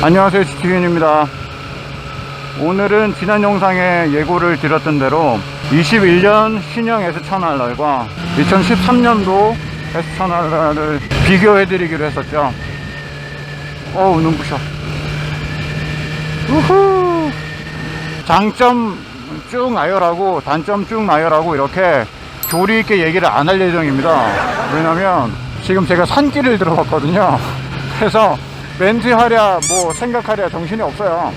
안녕하세요, 지티윤입니다. 오늘은 지난 영상에 예고를 드렸던 대로 21년 신형 S1000RR과 2013년도 S1000RR을 비교해 드리기로 했었죠. 어우, 눈부셔. 우후. 장점 쭉 나열하고 단점 쭉 나열하고 이렇게 조리 있게 얘기를 안 할 예정입니다. 왜냐면 지금 제가 산길을 들어갔거든요. 그래서 멘트하랴 뭐 생각하랴 정신이 없어요.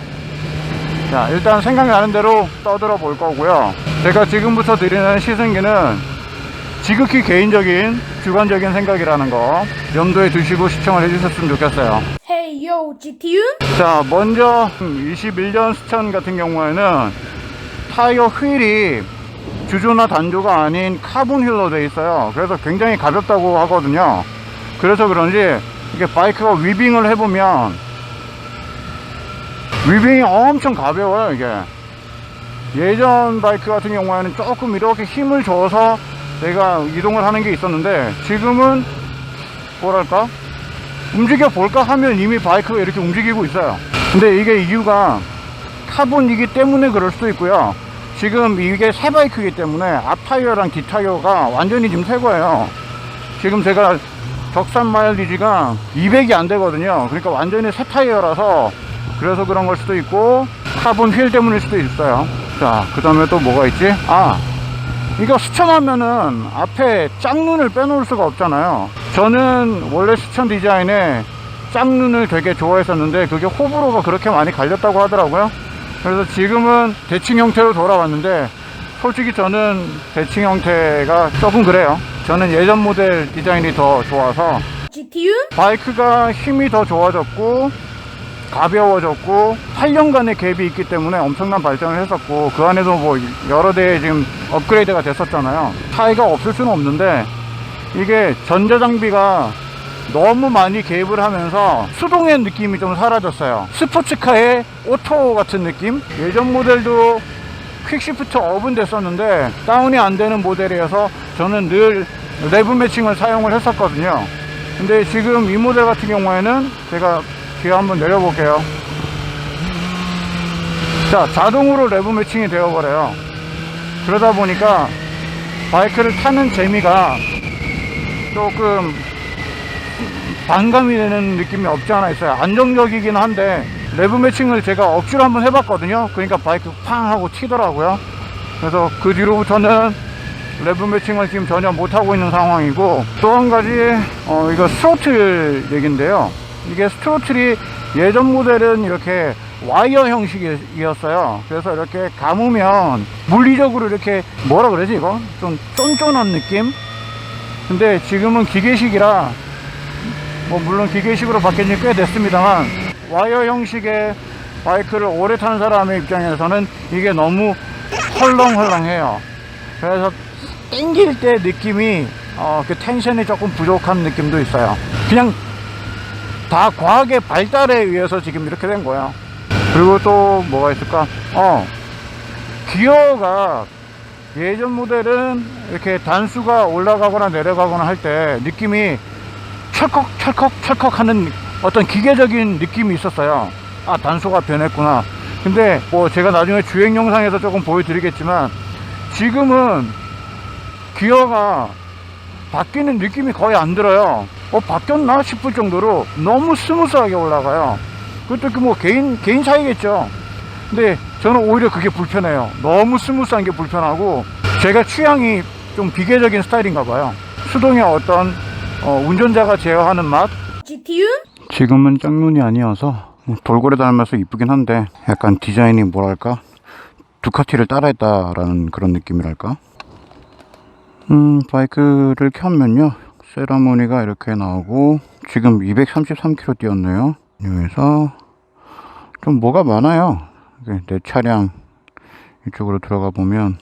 자, 일단 생각나는 대로 떠들어 볼 거고요. 제가 지금부터 드리는 시승기는 지극히 개인적인 주관적인 생각이라는 거 염두에 두시고 시청을 해주셨으면 좋겠어요. Hey yo, GT윤? 자, 먼저 21년 스천 같은 경우에는 타이어 휠이 주조나 단조가 아닌 카본 휠로 되어 있어요. 그래서 굉장히 가볍다고 하거든요. 그래서 그런지 이게 바이크가 위빙을 해보면 위빙이 엄청 가벼워요. 이게 예전 바이크 같은 경우에는 조금 이렇게 힘을 줘서 내가 이동을 하는 게 있었는데, 지금은 뭐랄까 움직여 볼까 하면 이미 바이크가 이렇게 움직이고 있어요. 근데 이게 이유가 카본이기 때문에 그럴 수도 있고요. 지금 이게 새 바이크이기 때문에 앞 타이어랑 뒷 타이어가 완전히 지금 새 거예요. 지금 제가 적산 마일리지가 200이 안 되거든요. 그러니까 완전히 새 타이어라서 그래서 그런 걸 수도 있고, 카본 휠 때문일 수도 있어요. 자, 그 다음에 또 뭐가 있지? 이거 수천하면은 앞에 짝눈을 빼놓을 수가 없잖아요. 저는 원래 수천 디자인에 짝눈을 되게 좋아했었는데 그게 호불호가 그렇게 많이 갈렸다고 하더라고요. 그래서 지금은 대칭 형태로 돌아왔는데, 솔직히 저는 대칭 형태가 조금 그래요. 저는 예전 모델 디자인이 더 좋아서. GT윤? 바이크가 힘이 더 좋아졌고 가벼워졌고 8년간의 갭이 있기 때문에 엄청난 발전을 했었고, 그 안에도 뭐 여러 대에 지금 업그레이드가 됐었잖아요. 차이가 없을 수는 없는데, 이게 전자장비가 너무 많이 개입을 하면서 수동의 느낌이 좀 사라졌어요. 스포츠카의 오토 같은 느낌? 예전 모델도 퀵시프트 업은 됐었는데 다운이 안 되는 모델이어서 저는 늘 레브 매칭을 사용을 했었거든요. 근데 지금 이 모델 같은 경우에는 제가 뒤에 한번 내려볼게요. 자, 자동으로 레브 매칭이 되어버려요. 그러다 보니까 바이크를 타는 재미가 조금 반감이 되는 느낌이 없지 않아 있어요. 안정적이긴 한데 레브 매칭을 제가 억지로 한번 해봤거든요. 그러니까 바이크 팡 하고 튀더라고요. 그래서 그 뒤로부터는 레브 매칭을 지금 전혀 못하고 있는 상황이고, 또 한 가지 이거 스로틀 얘긴데요. 이게 스로틀이 예전 모델은 이렇게 와이어 형식이었어요. 그래서 이렇게 감으면 물리적으로 이렇게 뭐라 그러지, 이거 좀 쫀쫀한 느낌? 근데 지금은 기계식이라, 뭐 물론 기계식으로 바뀐 지 꽤 됐습니다만, 와이어 형식의 바이크를 오래 타는 사람의 입장에서는 이게 너무 헐렁헐렁해요. 그래서 땡길 때 느낌이 그 텐션이 조금 부족한 느낌도 있어요. 그냥 다 과학의 발달에 의해서 지금 이렇게 된 거야. 그리고 또 뭐가 있을까? 기어가 예전 모델은 이렇게 단수가 올라가거나 내려가거나 할 때 느낌이 철컥 철컥 철컥 하는 어떤 기계적인 느낌이 있었어요. 단수가 변했구나. 근데 뭐 제가 나중에 주행 영상에서 조금 보여드리겠지만, 지금은 기어가 바뀌는 느낌이 거의 안 들어요. 바뀌었나 싶을 정도로 너무 스무스하게 올라가요. 그것도 뭐 개인 차이겠죠. 근데 저는 오히려 그게 불편해요. 너무 스무스한 게 불편하고, 제가 취향이 좀 기계적인 스타일인가 봐요. 수동의 어떤 운전자가 제어하는 맛? GT윤? 지금은 짝눈이 아니어서 돌고래 닮아서 이쁘긴 한데, 약간 디자인이 뭐랄까 두카티를 따라했다라는 그런 느낌이랄까. 바이크를 켜면요, 세라모니가 이렇게 나오고, 지금 233km 뛰었네요. 여기서 좀 뭐가 많아요. 내 차량 이쪽으로 들어가 보면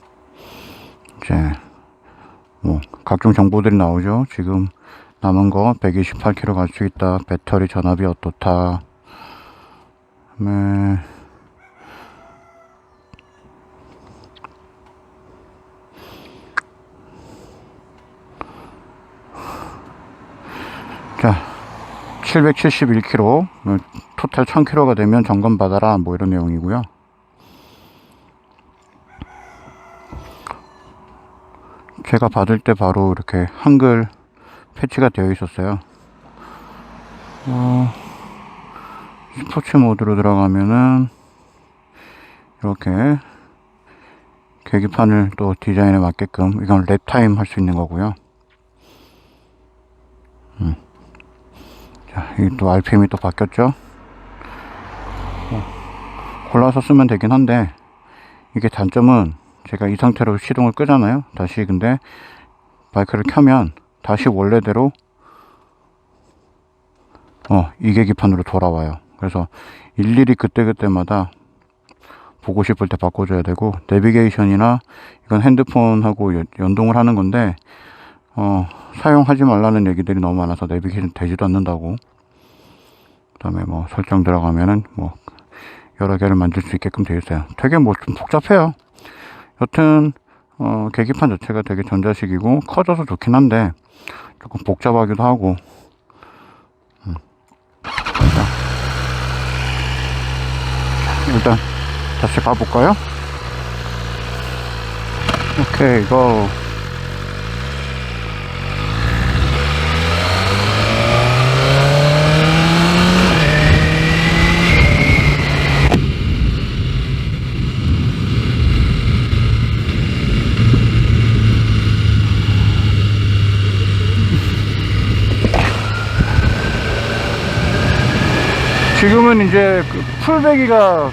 이제 뭐 각종 정보들이 나오죠. 지금 남은 거 128km 갈 수 있다, 배터리 전압이 어떻다, 자, 771km, 토탈 1000km가 되면 점검 받아라, 뭐 이런 내용이고요. 제가 받을 때 바로 이렇게 한글 패치가 되어 있었어요. 스포츠 모드로 들어가면은 이렇게 계기판을 또 디자인에 맞게끔, 이건 랩타임 할 수 있는 거고요. 자, 이 또 RPM이 또 바뀌었죠. 골라서 쓰면 되긴 한데, 이게 단점은 제가 이 상태로 시동을 끄잖아요. 다시 근데 바이크를 켜면 다시 원래대로 이 계기판으로 돌아와요. 그래서 일일이 그때그때마다 보고 싶을 때 바꿔줘야 되고, 내비게이션이나 이건 핸드폰하고 연동을 하는 건데 사용하지 말라는 얘기들이 너무 많아서 내비게이션 되지도 않는다고. 그 다음에 뭐 설정 들어가면은 뭐 여러 개를 만들 수 있게끔 되어 있어요. 되게 뭐 좀 복잡해요. 여튼 계기판 자체가 되게 전자식이고 커져서 좋긴 한데 조금 복잡하기도 하고. 일단 다시 가볼까요? 오케이, 고. 지금은 이제 풀배기가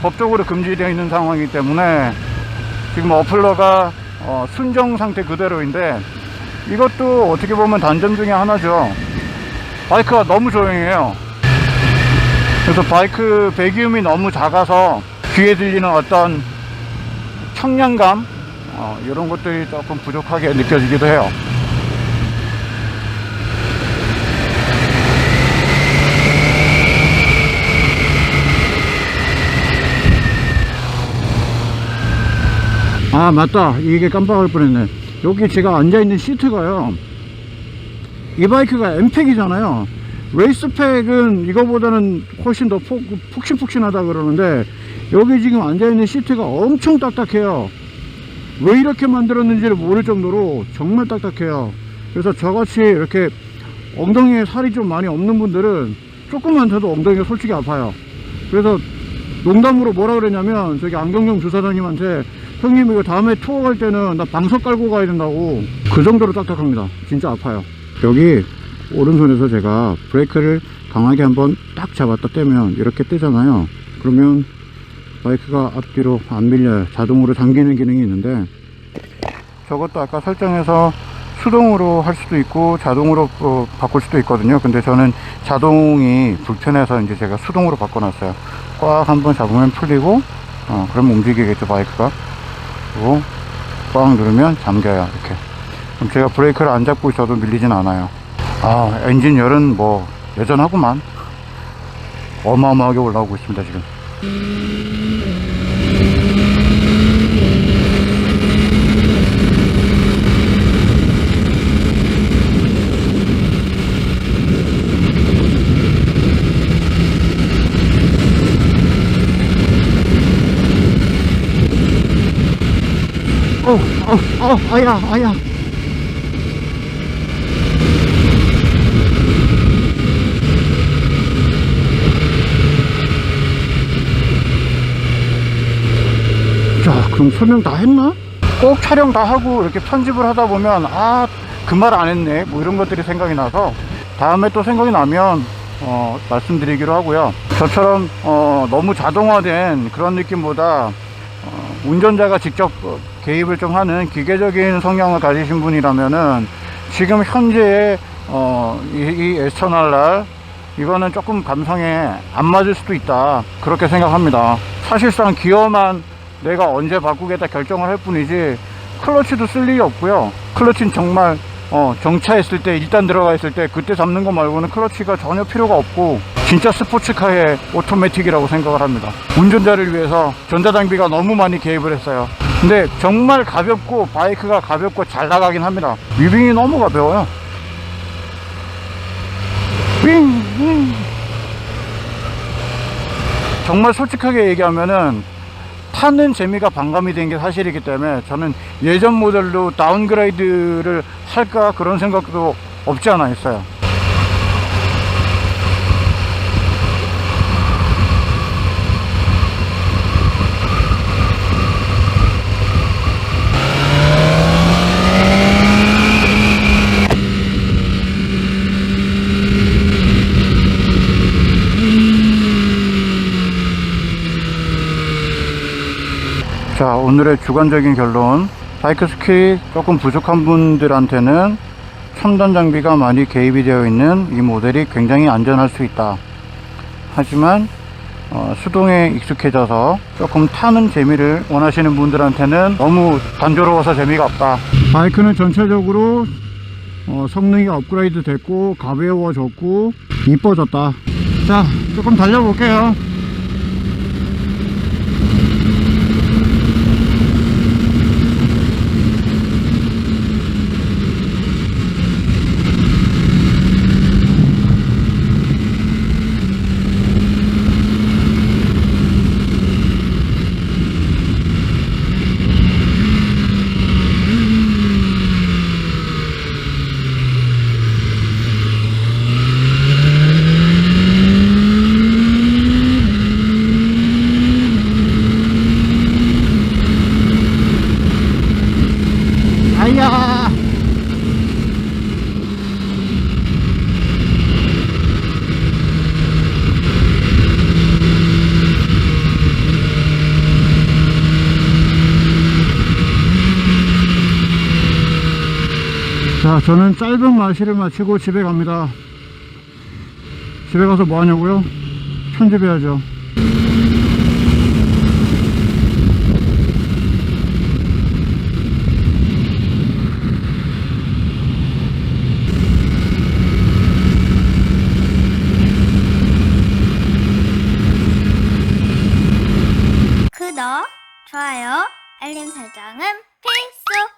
법적으로 금지되어 있는 상황이기 때문에 지금 어플러가 순정 상태 그대로인데, 이것도 어떻게 보면 단점 중에 하나죠. 바이크가 너무 조용해요. 그래서 바이크 배기음이 너무 작아서 귀에 들리는 어떤 청량감, 이런 것들이 조금 부족하게 느껴지기도 해요. 아, 맞다, 이게 깜빡할 뻔했네. 여기 제가 앉아있는 시트가요, 이 바이크가 M팩이잖아요. 레이스팩은 이거보다는 훨씬 더 푹신푹신하다 그러는데, 여기 지금 앉아있는 시트가 엄청 딱딱해요. 왜 이렇게 만들었는지를 모를 정도로 정말 딱딱해요. 그래서 저같이 이렇게 엉덩이에 살이 좀 많이 없는 분들은 조금만 타도 엉덩이가 솔직히 아파요. 그래서 농담으로 뭐라 그랬냐면, 저기 안경영 주사장님한테, 형님 이거 다음에 투어 갈 때는 나 방석 깔고 가야 된다고. 그 정도로 딱딱합니다. 진짜 아파요. 여기 오른손에서 제가 브레이크를 강하게 한번 딱 잡았다 떼면 이렇게 뜨잖아요. 그러면 바이크가 앞뒤로 안 밀려요. 자동으로 당기는 기능이 있는데, 저것도 아까 설정해서 수동으로 할 수도 있고 자동으로 바꿀 수도 있거든요. 근데 저는 자동이 불편해서 이제 제가 수동으로 바꿔놨어요. 꽉 한번 잡으면 풀리고, 그러면 움직이겠죠, 바이크가. 그리고 꽉 누르면 잠겨요, 이렇게. 그럼 제가 브레이크를 안 잡고 있어도 밀리진 않아요. 아, 엔진 열은 뭐 여전하구만. 어마어마하게 올라오고 있습니다, 지금. 아야. 자, 그럼 설명 다 했나? 꼭 촬영 다 하고 이렇게 편집을 하다 보면, 그 말 안 했네, 뭐 이런 것들이 생각이 나서 다음에 또 생각이 나면 말씀드리기로 하고요. 저처럼 너무 자동화된 그런 느낌보다 운전자가 직접 개입을 좀 하는 기계적인 성향을 가지신 분이라면은 지금 현재의 이 S1000RR 이거는 조금 감성에 안 맞을 수도 있다, 그렇게 생각합니다. 사실상 기어만 내가 언제 바꾸겠다 결정을 할 뿐이지 클러치도 쓸 일이 없고요. 클러치는 정말 정차했을 때, 일단 들어가 있을 때 그때 잡는 거 말고는 클러치가 전혀 필요가 없고, 진짜 스포츠카의 오토매틱이라고 생각을 합니다. 운전자를 위해서 전자장비가 너무 많이 개입을 했어요. 근데 정말 가볍고, 바이크가 가볍고 잘 나가긴 합니다. 뮤빙이 너무 가벼워요. 윙. 정말 솔직하게 얘기하면은 타는 재미가 반감이 된 게 사실이기 때문에 저는 예전 모델로 다운그레이드를 할까 그런 생각도 없지 않아 있어요. 자, 오늘의 주관적인 결론. 바이크 스킬이 조금 부족한 분들한테는 첨단 장비가 많이 개입이 되어 있는 이 모델이 굉장히 안전할 수 있다. 하지만 수동에 익숙해져서 조금 타는 재미를 원하시는 분들한테는 너무 단조로워서 재미가 없다. 바이크는 전체적으로 성능이 업그레이드 됐고 가벼워졌고 이뻐졌다. 자, 조금 달려볼게요. 아야! 자, 저는 짧은 마시를 마치고 집에 갑니다. 집에 가서 뭐 하냐고요? 편집해야죠. 구독, 좋아요, 알림 설정은 필수!